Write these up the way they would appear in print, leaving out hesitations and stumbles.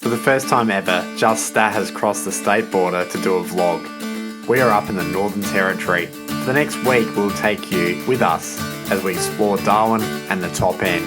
For the first time ever, Just Stat has crossed the state border to do a vlog. We are up in the Northern Territory. For the next week, we'll take you with us as we explore Darwin and the top end.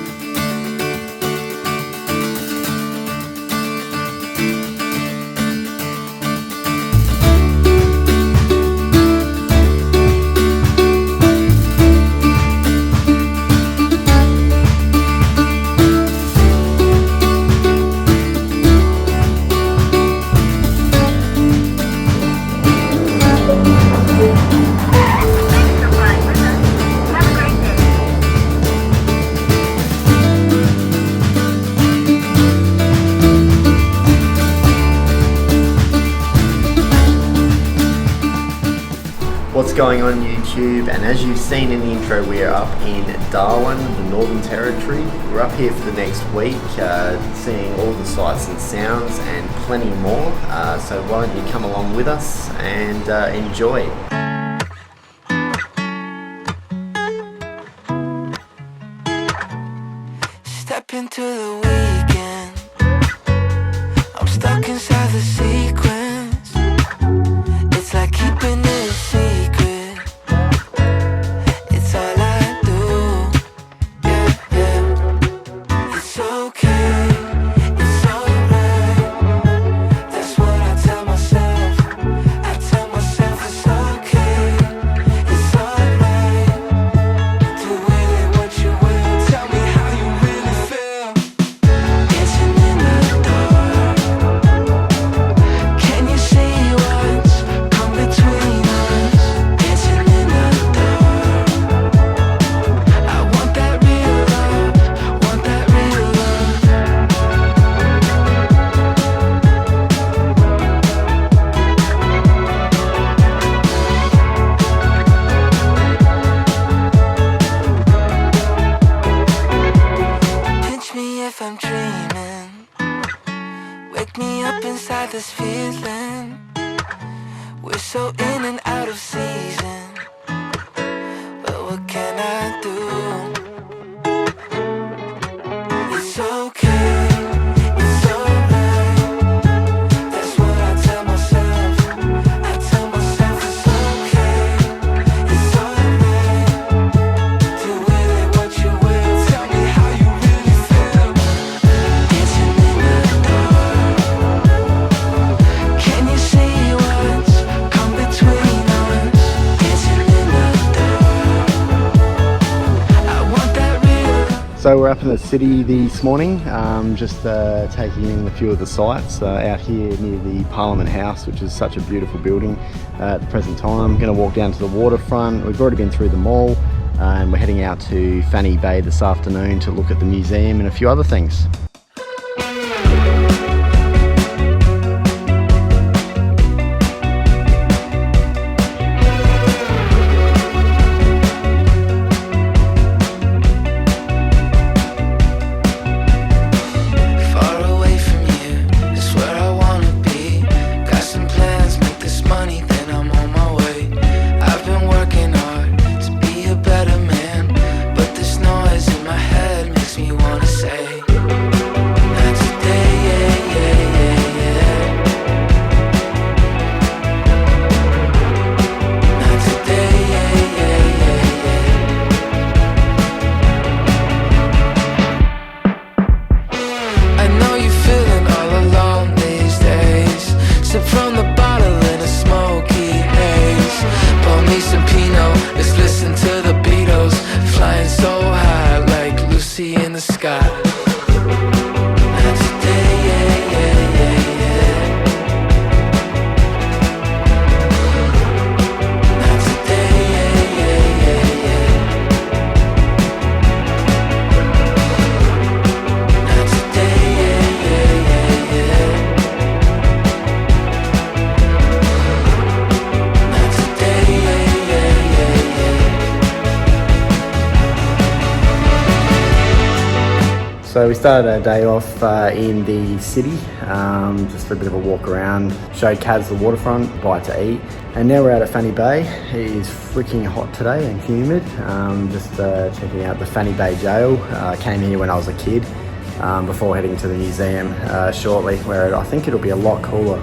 What's going on YouTube? And as you've seen in the intro, we are up in Darwin, the Northern Territory. We're up here for the next week, seeing all the sights and sounds and plenty more. So why don't you come along with us and enjoy. Step into the weekend. I'm stuck inside the sequence. It's like keeping it a secret. It's all I do. Yeah, yeah. It's okay. It's alright. That's what I tell myself. I tell myself it's okay. It's alright. Do with it what you will. Tell me how you really feel. Dancing in the dark. Can you see what's come between us? Dancing in the dark. I want that real love. Want that real love. Pinch me if I'm dreaming. Wake me up inside this feeling. We're so in and out of season. But what can I do? It's okay. It's alright. That's what I tell myself. I tell myself it's okay. It's alright. Do with it what you will. Tell me how you really feel. Dancing in the dark. Can you see what's come between us? Dancing in the dark. I want that real. So we're up in the city this morning, just taking in a few of the sights out here near the Parliament House, which is such a beautiful building at the present time. Going to walk down to the waterfront. We've already been through the mall and we're heading out to Fanny Bay this afternoon to look at the museum and a few other things. Far away from you is where I wanna be. Got some plans, make this money, then I'm on my way. I've been working hard to be a better man, but this noise in my head makes me wanna say, not today, yeah, yeah, yeah, yeah. Not today, yeah, yeah, yeah, yeah. I know you're feeling all alone these days. Sip from the bottle in a smoky haze. Pour me some Pinot, let's listen to the Beatles. Flying so high like Lucy in the sky. Not today, yeah, yeah, yeah, yeah. Not today, yeah, yeah, yeah, yeah. Not today, yeah, yeah, yeah, yeah. Not today, yeah, yeah, yeah, yeah. So we started our day off in the city, just for a bit of a walk around, showed Kazz the waterfront, bite to eat, and now we're out at Fanny Bay. It is freaking hot today and humid. Just checking out the Fanny Bay jail. Came here when I was a kid. before heading to the museum shortly, where I think it'll be a lot cooler.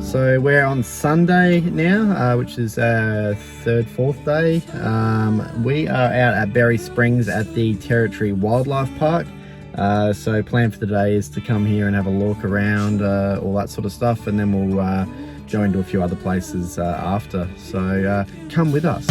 So we're on Sunday now, which is our fourth day. We are out at Berry Springs at the Territory Wildlife Park. So plan for the day is to come here and have a look around, all that sort of stuff, and then we'll go into a few other places after. So come with us.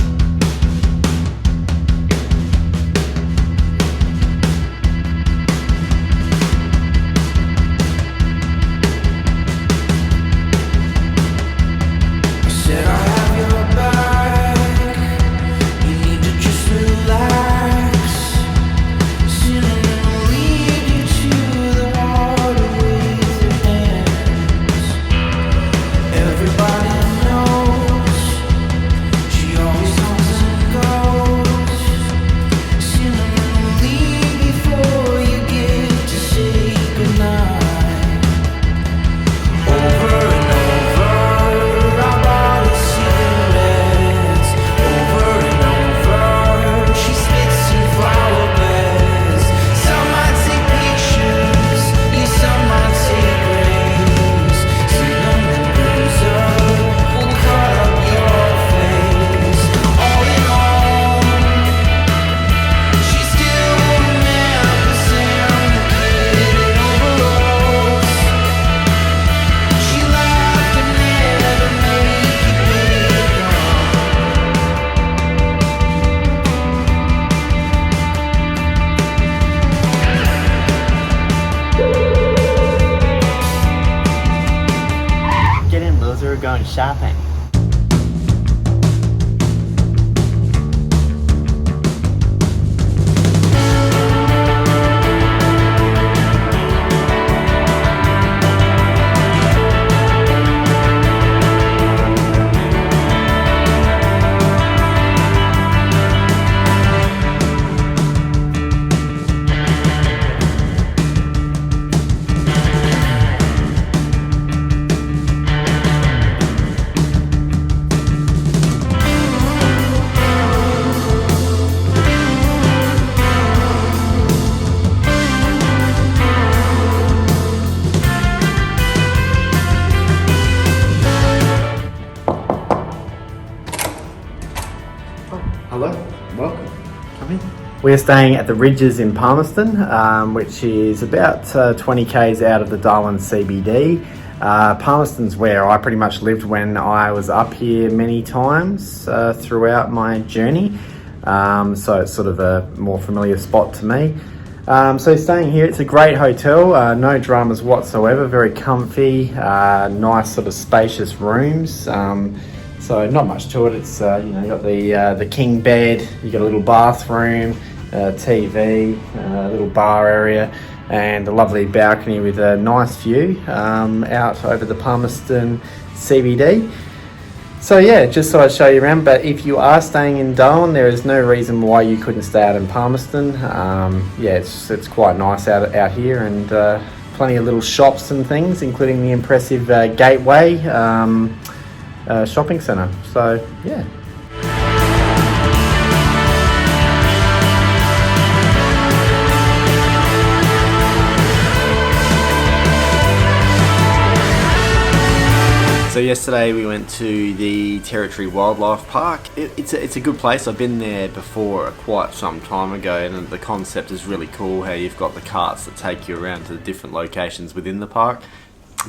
Going shopping. Hello, welcome. Come in. We're staying at the Ridges in Palmerston, which is about 20 k's out of the Darwin CBD. Palmerston's where I pretty much lived when I was up here many times throughout my journey. So it's sort of a more familiar spot to me. So staying here, it's a great hotel, no dramas whatsoever, very comfy, nice sort of spacious rooms. So not much to it. It's you know, you got the king bed, you got a little bathroom, TV, little bar area, and a lovely balcony with a nice view out over the Palmerston CBD. So yeah, just thought I'd show you around, but if you are staying in Darwin, there is no reason why you couldn't stay out in Palmerston. Yeah, it's quite nice out here, and plenty of little shops and things, including the impressive Gateway shopping centre. So yeah. So yesterday we went to the Territory Wildlife Park. It's a good place. I've been there before quite some time ago, and the concept is really cool, how you've got the carts that take you around to the different locations within the park.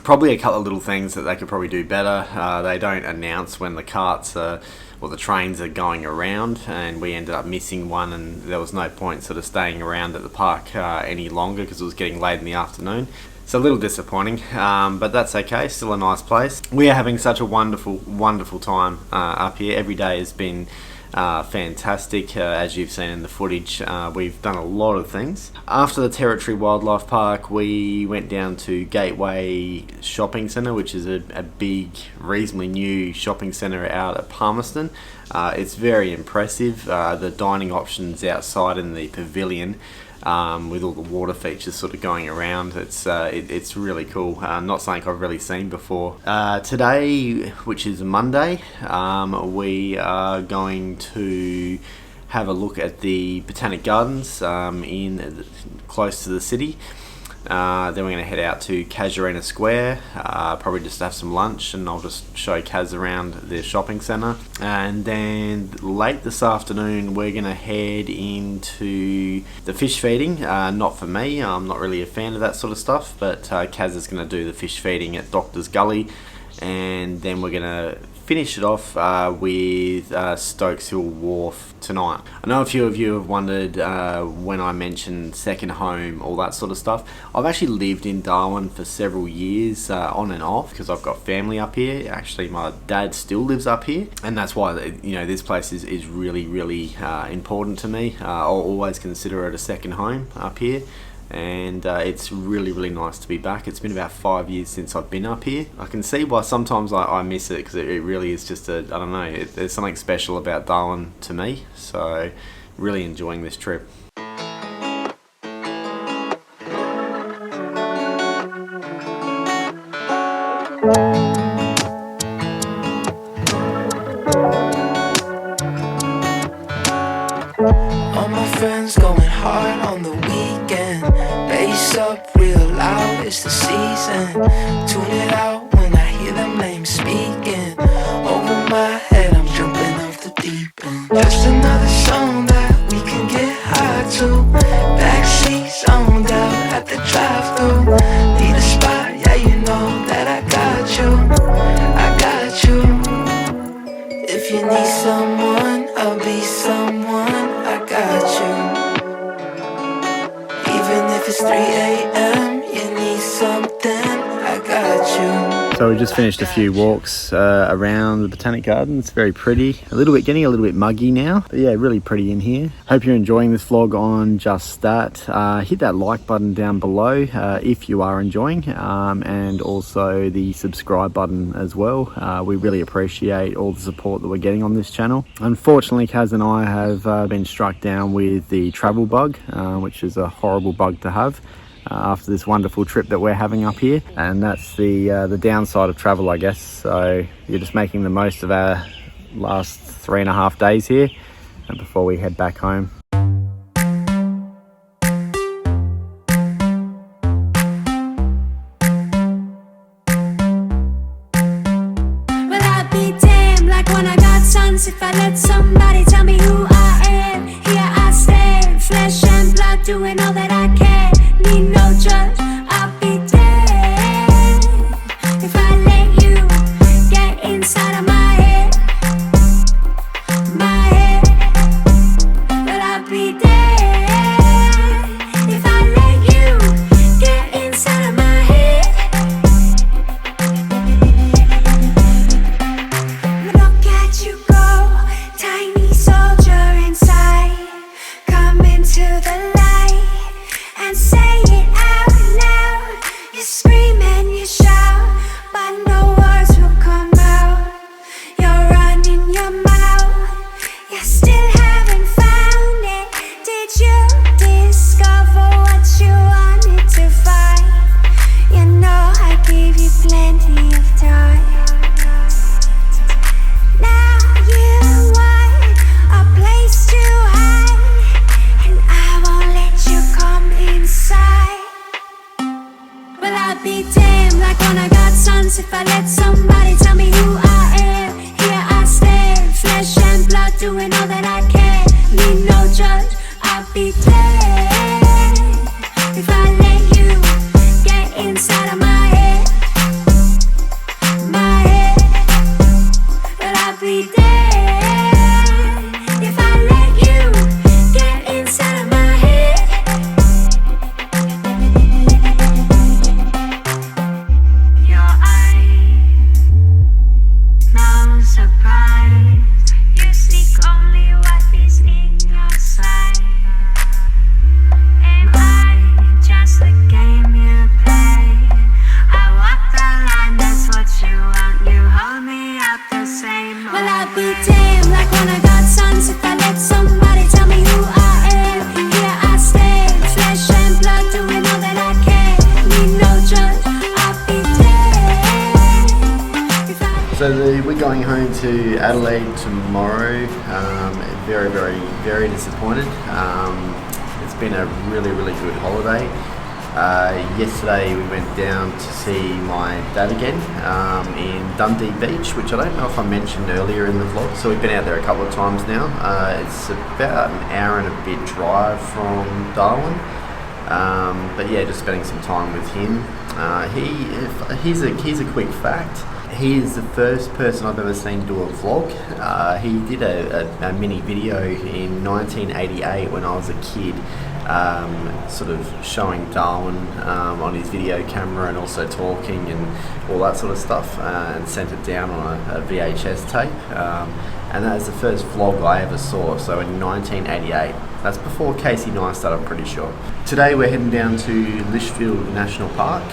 Probably a couple of little things that they could probably do better. They don't announce when the carts or the trains are going around, and we ended up missing one, and there was no point sort of staying around at the park any longer because it was getting late in the afternoon. It's a little disappointing, but that's okay. Still a nice place. We are having such a wonderful time up here. Every day has been fantastic. As you've seen in the footage, we've done a lot of things. After the Territory Wildlife Park, we went down to Gateway Shopping Centre, which is a big, reasonably new shopping centre out at Palmerston. It's very impressive. The dining options outside in the pavilion, with all the water features sort of going around, it's really cool. Not something I've really seen before. Today, which is Monday, we are going to have a look at the Botanic Gardens close to the city. Then we're going to head out to Casuarina Square, probably just have some lunch, and I'll just show Kaz around the shopping centre. And then late this afternoon we're going to head into the fish feeding. Not for me, I'm not really a fan of that sort of stuff, but Kaz is going to do the fish feeding at Doctor's Gully, and then we're going to finish it off with Stokes Hill Wharf tonight. I know a few of you have wondered when I mentioned second home, all that sort of stuff. I've actually lived in Darwin for several years on and off because I've got family up here. Actually, my dad still lives up here, and that's why this place is really important to me. I'll always consider it a second home up here. And it's really nice to be back. It's been about 5 years since I've been up here. I can see why sometimes I miss it, because it really is just I don't know, there's something special about Darwin to me. So really enjoying this trip. All my friends going hard on the weekend. Bass up real loud, it's the season. Tune it out when I hear them names speaking. Over my head, I'm jumping off the deep end. Just another song that we can get high to. Backseat zoned out at the drive-thru. Need a spot, yeah, you know that I got you. If you need someone, I'll be someone. I got you. Even if it's 3 a.m., you need something, I got you. So we just finished a few walks around the Botanic Garden. It's very pretty. Getting a little bit muggy now. But yeah, really pretty in here. Hope you're enjoying this vlog on Just That. Hit that like button down below if you are enjoying, and also the subscribe button as well. We really appreciate all the support that we're getting on this channel. Unfortunately, Kaz and I have been struck down with the travel bug, which is a horrible bug to have. After this wonderful trip that we're having up here, and that's the downside of travel, I guess. So you're just making the most of our last 3.5 days here, and before we head back home. Well, I'd be damned, like when I got sons, if I let somebody tell me who I am. Here I stand, flesh and blood, doing all that I can. Need no judge, I'll be dead if I let you get inside of my head, but I'll be dead if I let you get inside of my head. Look at you go, tiny soldier inside, come into the light and say it out loud. You scream and you shout, but no words will come out. You're to Adelaide tomorrow. Very disappointed. It's been a really good holiday. Yesterday we went down to see my dad again in Dundee Beach, which I don't know if I mentioned earlier in the vlog. So we've been out there a couple of times now. It's about an hour and a bit drive from Darwin. But yeah, just spending some time with him. Here's a quick fact. He is the first person I've ever seen do a vlog. He did a mini video in 1988 when I was a kid, sort of showing Darwin on his video camera and also talking and all that sort of stuff, and sent it down on a VHS tape. And that is the first vlog I ever saw, so in 1988. That's before Casey Neistat, I'm pretty sure. Today we're heading down to Litchfield National Park.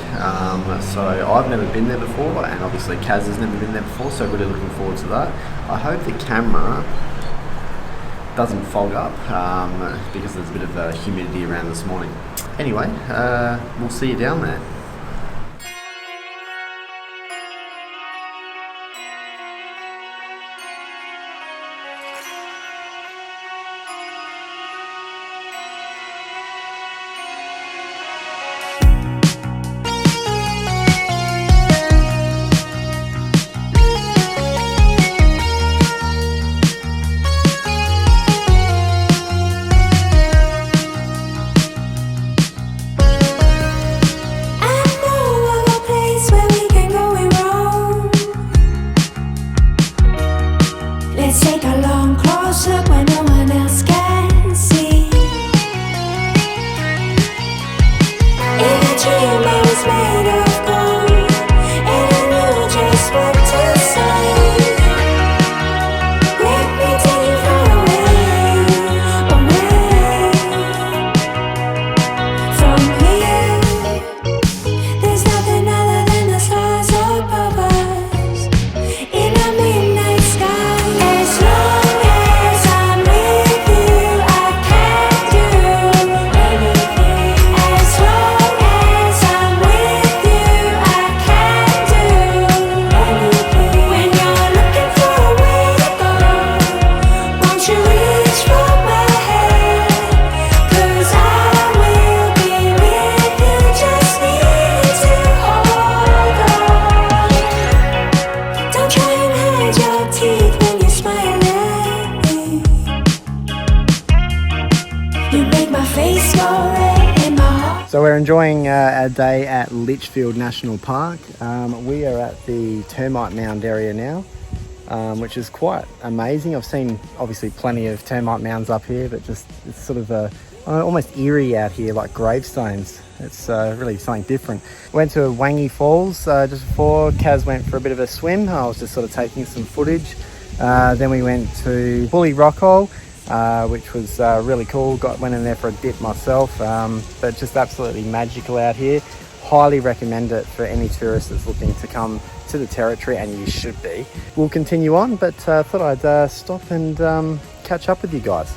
So I've never been there before, and obviously Kazz has never been there before, so really looking forward to that. I hope the camera doesn't fog up, because there's a bit of humidity around this morning. Anyway, we'll see you down there. So we're enjoying our day at Litchfield National Park. We are at the termite mound area now, which is quite amazing. I've seen obviously plenty of termite mounds up here, but just it's sort of almost eerie out here, like gravestones. It's really something different. Went to Wangi Falls just before. Kaz went for a bit of a swim. I was just sort of taking some footage. Then we went to Bully Rockhole, which was really cool. Went in there for a dip myself, but just absolutely magical out here. Highly recommend it for any tourist that's looking to come to the territory, and you should be. We'll continue on, but thought I'd stop and catch up with you guys.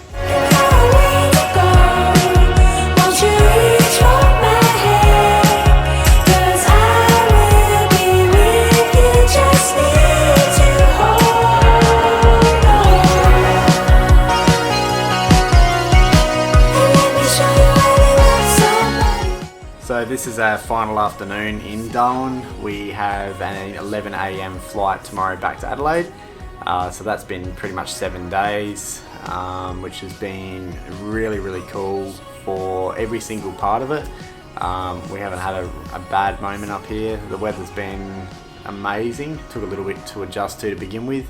So this is our final afternoon in Darwin. We have an 11 AM flight tomorrow back to Adelaide. So that's been pretty much 7 days, which has been really cool for every single part of it. We haven't had a bad moment up here. The weather's been amazing. Took a little bit to adjust to begin with.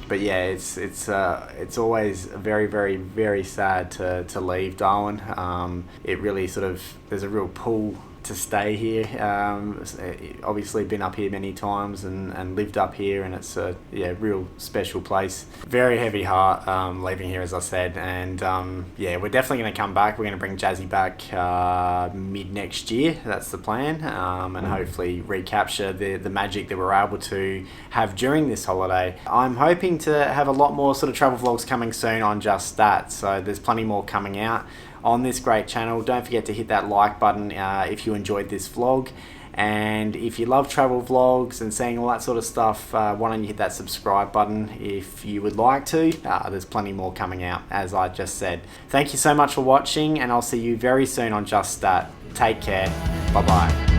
But yeah, it's always very sad to leave Darwin. It really sort of, there's a real pull to stay here. Obviously been up here many times and lived up here, and it's a real special place. Very heavy heart leaving here, as I said, and yeah, we're definitely going to come back. We're going to bring Jazzy back mid next year. That's the plan, and hopefully recapture the magic that we're able to have during this holiday. I'm hoping to have a lot more sort of travel vlogs coming soon on just that, so there's plenty more coming out on this great channel. Don't forget to hit that like button if you enjoyed this vlog, And if you love travel vlogs and seeing all that sort of stuff, why don't you hit that subscribe button if you would like to. There's plenty more coming out, as I just said. Thank you so much for watching, and I'll see you very soon on Just That. Take care. Bye bye.